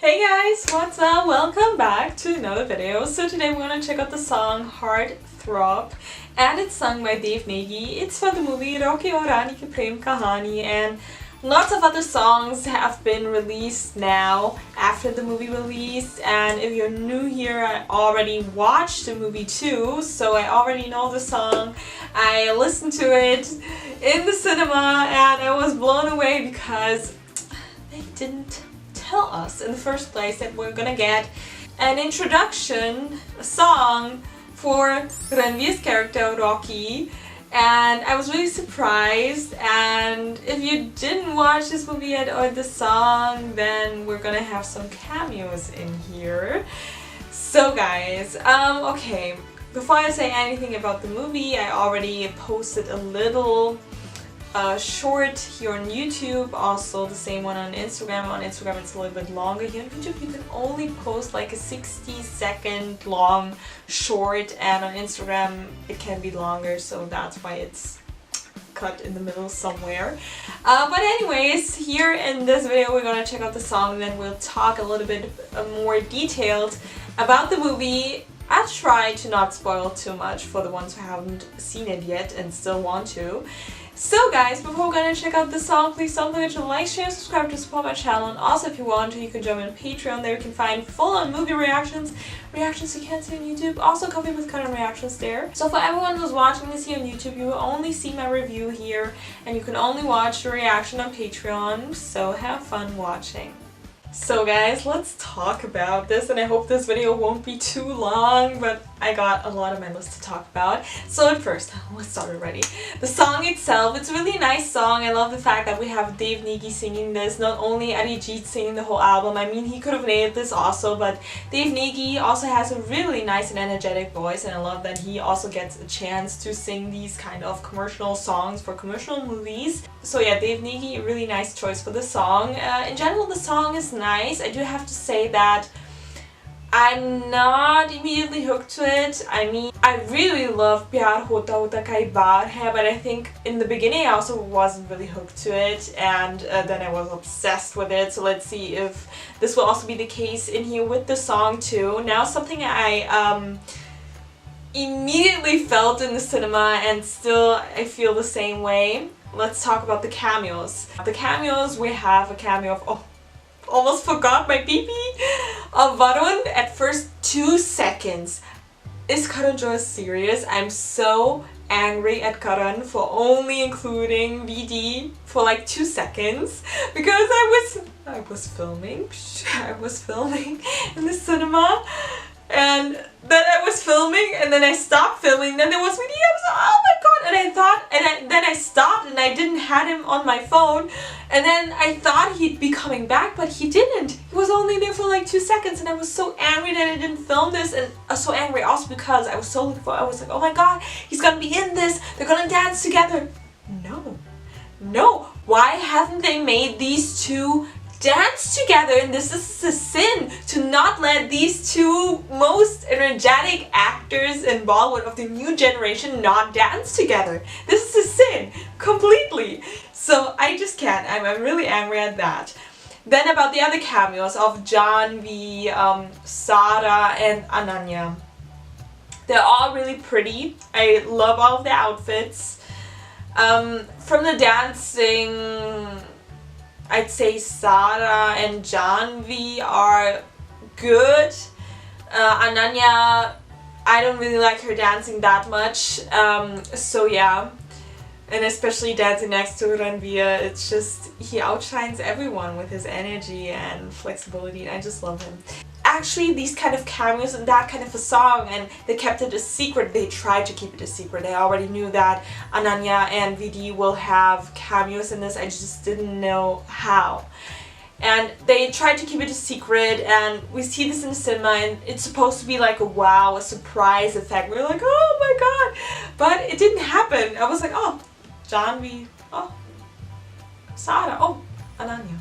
Hey guys, what's up? Welcome back to another video. So today we're gonna check out the song Heart Throb, and it's sung by Negi. It's for the movie Rani Kii Prem Kahaani, and lots of other songs have been released now after the movie released. And if you're new here, I already watched the movie too, so I already know the song. I listened to it in the cinema and I was blown away because they didn't tell us in the first place that we're gonna get an introduction, a song for Ranveer's character Rocky, and I was really surprised. And if you didn't watch this movie yet or the song, then we're gonna have some cameos in here. So guys, okay, before I say anything about the movie, I already posted a little short here on YouTube, also the same one on Instagram. On Instagram it's a little bit longer. Here on YouTube you can only post like a 60-second long short, and on Instagram it can be longer, so that's why it's cut in the middle somewhere. But anyways, here in this video we're gonna check out the song, and then we'll talk a little bit more detailed about the movie. I'll try to not spoil too much for the ones who haven't seen it yet and still want to. So guys, before we're gonna check out the song, please don't forget to like, share, subscribe to support my channel, and also if you want to, you can join me on Patreon. There you can find full-on movie reactions you can't see on YouTube, also Coffee with Karan reactions there. So for everyone who's watching this here on YouTube, you will only see my review here, and you can only watch the reaction on Patreon, so have fun watching. So guys, let's talk about this, and I hope this video won't be too long, but I got a lot on my list to talk about. So at first, let's start already. The song itself, it's a really nice song. I love the fact that we have Negi singing this, not only Arijit singing the whole album. I mean, he could have nailed this also, but Negi also has a really nice and energetic voice, and I love that he also gets a chance to sing these kind of commercial songs for commercial movies. So yeah, Negi, a really nice choice for the song. In general, the song is nice. I do have to say that I'm not immediately hooked to it. I mean, I really love Pyar Hota Hota Kai Baar Hai, but I think in the beginning I also wasn't really hooked to it, and then I was obsessed with it. So let's see if this will also be the case in here with the song too. Now, something I immediately felt in the cinema, and still I feel the same way. Let's talk about the cameos. The cameos, we have a cameo of, almost forgot my PP, of Varun at first 2 seconds. Is Karan Johar serious? I'm so angry at Karan for only including VD for like 2 seconds, because I was filming in the cinema, and then I was filming, and then I stopped filming, then there was VD. I was like, oh my god, and I thought, then I stopped and I didn't have him on my phone, and then I thought he'd be coming back, but he didn't. He was only there for like 2 seconds, and I was so angry that I didn't film this, and so angry also because I was so looking for, I was like, oh my god, he's gonna be in this, they're gonna dance together. No, why haven't they made these two dance together? And this is a sin, to not let these two most energetic actors in Bollywood of the new generation not dance together. This is a sin, completely. So I just can't. I'm really angry at that. Then about the other cameos of Janvi, Sara and Ananya. They're all really pretty. I love all of their outfits. From the dancing, I'd say Sara and Janvi are good. Ananya, I don't really like her dancing that much, so yeah. And especially dancing next to Ranveer, it's just, he outshines everyone with his energy and flexibility, and I just love him. Actually, these kind of cameos and that kind of a song, and they kept it a secret. They tried to keep it a secret. I already knew that Ananya and VD will have cameos in this. I just didn't know how. And they tried to keep it a secret, and we see this in the cinema, and it's supposed to be like a wow, a surprise effect. We're like, oh my god, but it didn't happen. I was like, oh, Janvi, oh, Sara, oh, Ananya.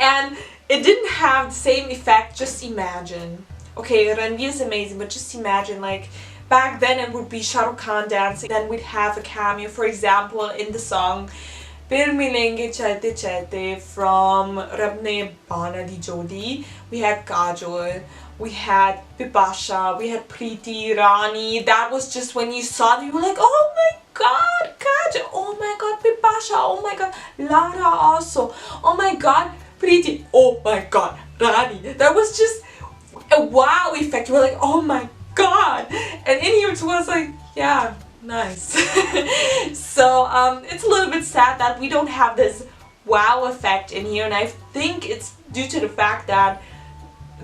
And it didn't have the same effect. Just imagine. Okay, Ranveer is amazing, but just imagine, like, back then it would be Shah Rukh Khan dancing, then we'd have a cameo, for example, in the song फिर मिलेंगे चलते चलते from रब ने बाना दी जोड़ी. We had Kajol, we had Bipasha, we had Preeti, Rani. That was just when you saw them, you were like, oh my god, Kajol, oh my god, Bipasha, oh my god, Lara also, oh my god, Preeti, oh my god, Rani. That was just a wow effect. You were like, oh my god. And in here it was like, yeah, nice. So it's a little bit sad that we don't have this wow effect in here, and I think it's due to the fact that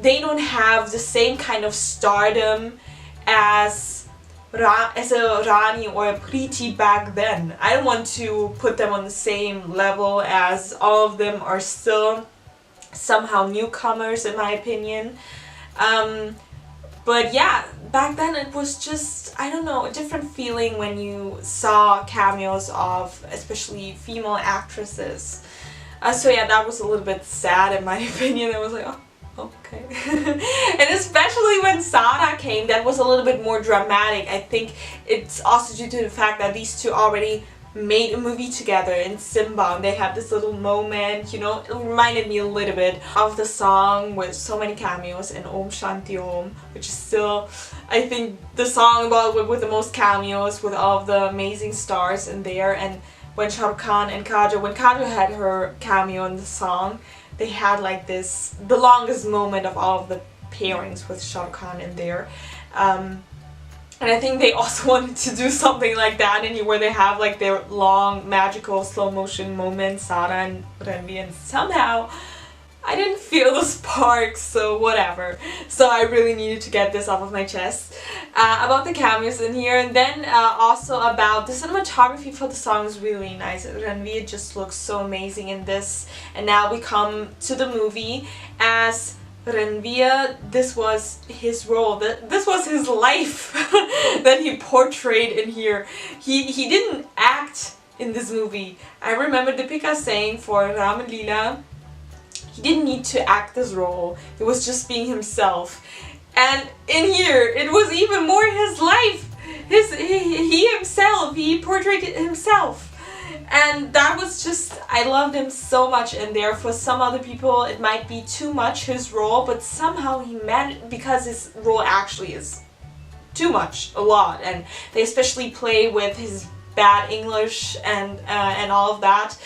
they don't have the same kind of stardom as a Rani or a Preeti back then. I don't want to put them on the same level, as all of them are still somehow newcomers in my opinion. But yeah, back then it was just, I don't know, a different feeling when you saw cameos of especially female actresses. So yeah, that was a little bit sad in my opinion. I was like, oh, okay. And especially when Sada came, that was a little bit more dramatic. I think it's also due to the fact that these two already made a movie together in Simba, and they had this little moment, you know. It reminded me a little bit of the song with so many cameos in Om Shanti Om, which is still, I think, the song about with the most cameos, with all of the amazing stars in there. And when Shah Rukh Khan and Kajol, when Kajol had her cameo in the song, they had like this, the longest moment of all of the pairings with Shah Rukh Khan in there. And I think they also wanted to do something like that in here, where they have like their long, magical, slow motion moments, Sara and Ranveer, and somehow I didn't feel the sparks, so whatever. So I really needed to get this off of my chest. About the cameos in here, and then also about the cinematography for the song is really nice. Ranveer just looks so amazing in this. And now we come to the movie as Ranveer. This was his role, this was his life that he portrayed in here. He didn't act in this movie. I remember Deepika saying for Ram and Leela, he didn't need to act this role, it was just being himself. And in here, it was even more his life. He himself, he portrayed himself. And that was just, I loved him so much in there. For some other people it might be too much, his role, but somehow he managed, because his role actually is too much, a lot, and they especially play with his bad English and all of that,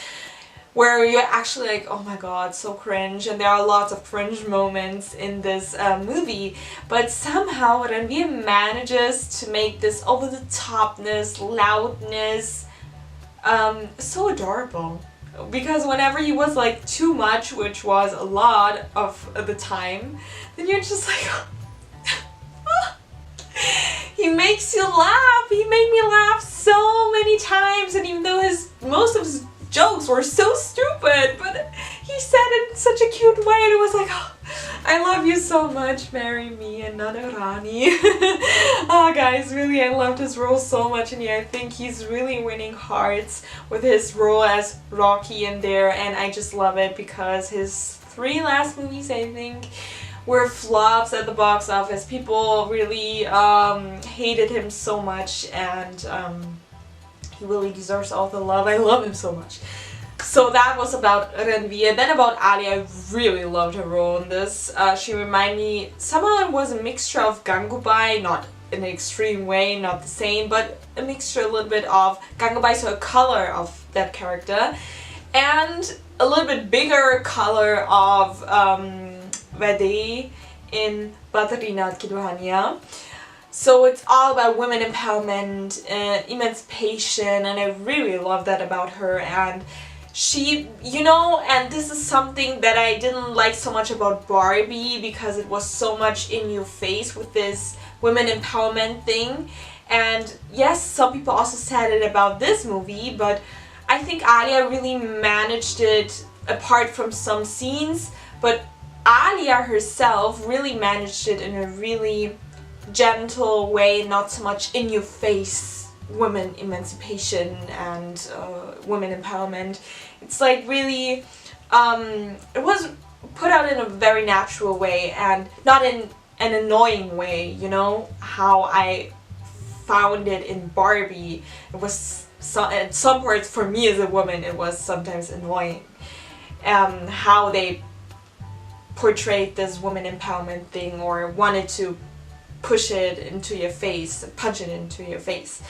where you're actually like, oh my god, so cringe. And there are lots of cringe moments in this movie, but somehow Ranveer manages to make this over-the-topness, loudness, so adorable. Because whenever he was like too much, which was a lot of the time, then you're just like he makes you laugh. He made me laugh so many times, and even though most of his jokes were so stupid, but he said it in such a cute way, and it was like, oh, I love you so much, marry me, another Rani. Oh guys, really, I loved his role so much in here. I think he's really winning hearts with his role as Rocky in there, and I just love it because his 3 last movies, I think, were flops at the box office. People really hated him so much, and he really deserves all the love. I love him so much. So that was about Ranveer. Then about Alia, I really loved her role in this. She reminded me, somehow it was a mixture of Gangubai, not in an extreme way, not the same, but a mixture a little bit of Gangubai, so a color of that character, and a little bit bigger color of Vade in Bhattacharya Ki Prem. So it's all about women empowerment, emancipation, and I really love that about her. And she, you know, and this is something that I didn't like so much about Barbie, because it was so much in your face with this women empowerment thing. And yes, some people also said it about this movie, but I think Alia really managed it, apart from some scenes, but Alia herself really managed it in a really gentle way, not so much in your face women emancipation and women empowerment. It's like really, it was put out in a very natural way and not in an annoying way, you know, how I found it in Barbie. It was at some parts for me as a woman it was sometimes annoying. How they portrayed this woman empowerment thing or wanted to push it into your face, punch it into your face.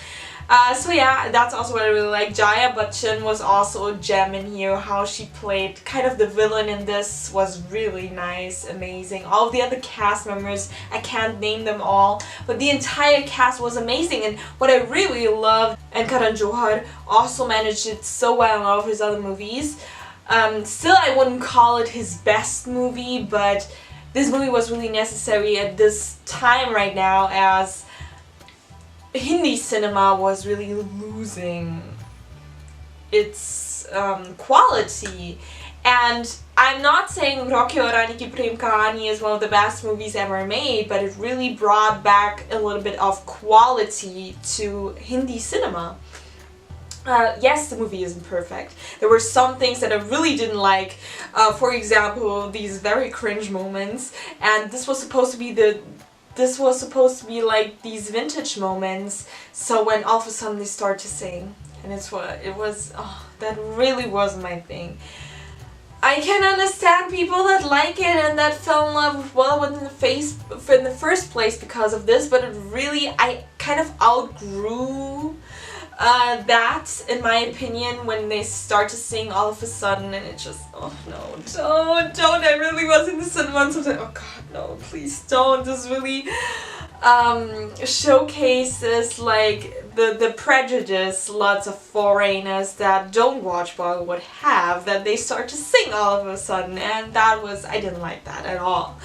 So yeah, that's also what I really like. Jaya Bachchan was also a gem in here. How she played kind of the villain in this was really nice, amazing. All of the other cast members, I can't name them all, but the entire cast was amazing. And what I really loved, and Karan Johar also managed it so well in all of his other movies. Still, I wouldn't call it his best movie, but this movie was really necessary at this time right now, as Hindi cinema was really losing its quality. And I'm not saying Rani Kii Prem Kahaani is one of the best movies ever made, but it really brought back a little bit of quality to Hindi cinema. Yes, the movie isn't perfect. There were some things that I really didn't like. For example, these very cringe moments, and this was supposed to be like these vintage moments. So when all of a sudden they start to sing, and that really wasn't my thing. I can understand people that like it and that fell in love with Bollywood in the first place because of this, but I kind of outgrew that, in my opinion, when they start to sing all of a sudden, and it just, oh no, don't, I really was in the cinema and something, oh god, no, please don't. This really showcases like the prejudice lots of foreigners that don't watch Bollywood have, that they start to sing all of a sudden, and I didn't like that at all.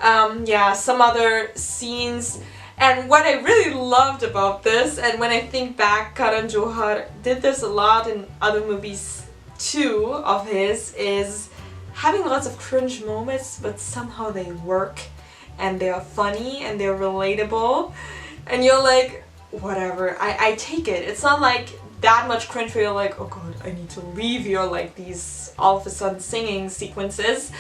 Yeah, some other scenes. And what I really loved about this, and when I think back, Karan Johar did this a lot in other movies too of his, is having lots of cringe moments, but somehow they work, and they are funny, and they're relatable, and you're like, whatever, I take it. It's not like that much cringe where you're like, oh god, I need to leave here, like these all of a sudden singing sequences.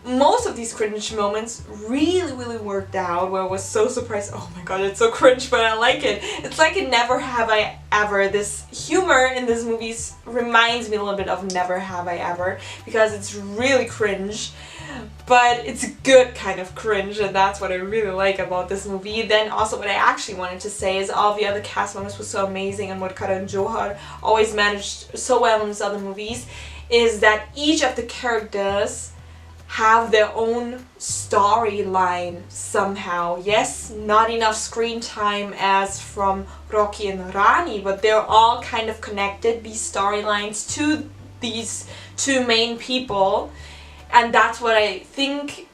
Most of these cringe moments really worked out, where I was so surprised, oh my god, it's so cringe, but I like it. It's like in Never Have I Ever. This humor in these movies reminds me a little bit of Never Have I Ever, because it's really cringe, but it's a good kind of cringe, and that's what I really like about this movie. Then also what I actually wanted to say is all the other cast members were so amazing, and what Karan Johar always managed so well in his other movies is that each of the characters have their own storyline somehow. Yes, not enough screen time as from Rocky and Rani, but they're all kind of connected, these storylines, to these two main people. And that's what I think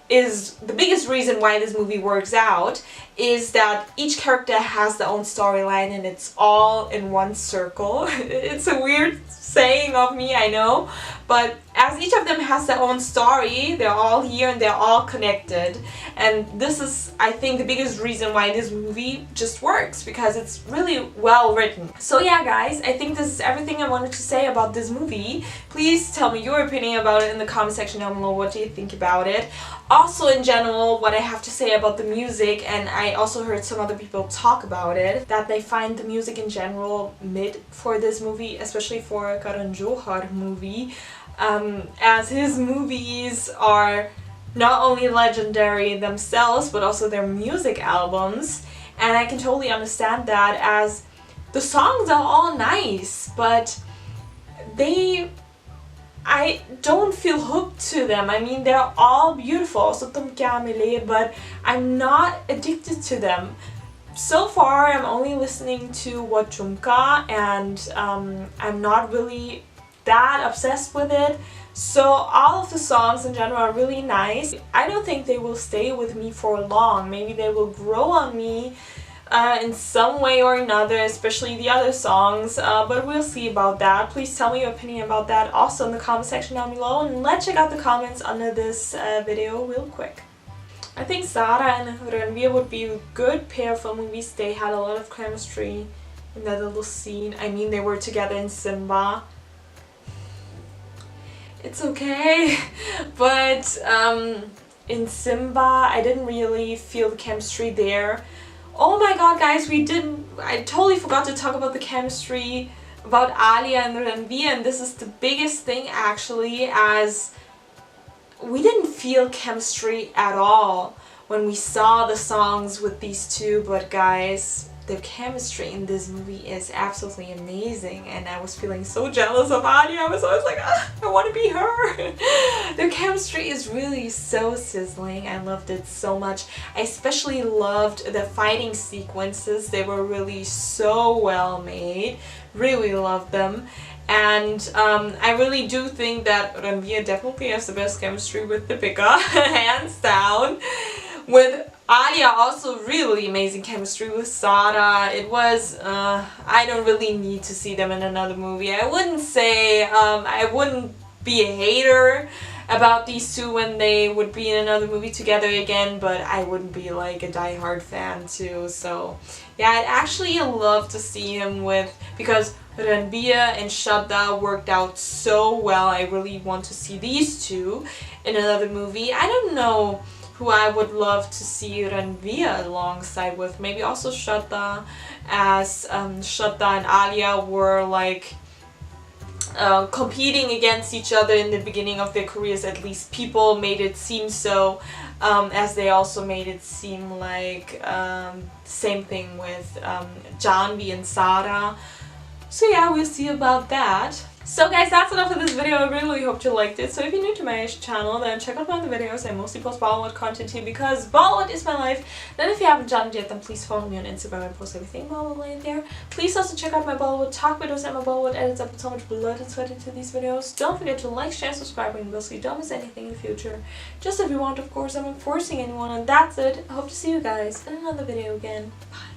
is the biggest reason why this movie works out, is that each character has their own storyline and it's all in one circle. It's a weird saying of me, I know, but as each of them has their own story, they're all here and they're all connected. And this is, I think, the biggest reason why this movie just works, because it's really well written. So yeah guys, I think this is everything I wanted to say about this movie. Please tell me your opinion about it in the comment section down below. What do you think about it? Also in general, what I have to say about the music, and I also heard some other people talk about it, that they find the music in general mid for this movie, especially for a Karan Johar movie, as his movies are not only legendary themselves, but also their music albums, and I can totally understand that, as the songs are all nice, but I don't feel hooked to them. I mean, they're all beautiful, so tum kya mile, but I'm not addicted to them. So far, I'm only listening to What Jhumka, and I'm not really that obsessed with it. So all of the songs in general are really nice. I don't think they will stay with me for long. Maybe they will grow on me in some way or another, especially the other songs, but we'll see about that. Please tell me your opinion about that also in the comment section down below, and let's check out the comments under this video real quick. I think Zara and Ranveer would be a good pair for movies. They had a lot of chemistry in that little scene. I mean, they were together in Simba. It's okay, but in Simba I didn't really feel the chemistry there. Oh my god, guys, I totally forgot to talk about the chemistry about Alia and Ranveer, and this is the biggest thing actually, as we didn't feel chemistry at all when we saw the songs with these two, but guys, the chemistry in this movie is absolutely amazing, and I was feeling so jealous of Alia. I was always like, ah, I want to be her. Their chemistry is really so sizzling. I loved it so much. I especially loved the fighting sequences. They were really so well made. Really loved them. And I really do think that Ranveer definitely has the best chemistry with Deepika, hands down. With Alia, also really amazing chemistry with Sara. It was, I don't really need to see them in another movie. I wouldn't say, I wouldn't be a hater about these two when they would be in another movie together again, but I wouldn't be like a die-hard fan too. So yeah, I'd actually love to see him with, because Ranveer and Shraddha worked out so well. I really want to see these two in another movie. I don't know who I would love to see Ranveer alongside with. Maybe also Shraddha, as Shraddha and Alia were like competing against each other in the beginning of their careers. At least people made it seem so, as they also made it seem like same thing with Janvi and Sara. So yeah, we'll see about that. So guys, that's enough for this video. I really hope you liked it. So if you're new to my channel, then check out my other videos. I mostly post Bollywood content here because Bollywood is my life. Then if you haven't done it yet, then please follow me on Instagram. I post everything Bollywood there. Please also check out my Bollywood talk videos and my Bollywood edits. I put so much blood and sweat into these videos. Don't forget to like, share, subscribe, and so you don't miss anything in the future. Just if you want, of course. I'm not forcing anyone, and that's it. I hope to see you guys in another video again. Bye.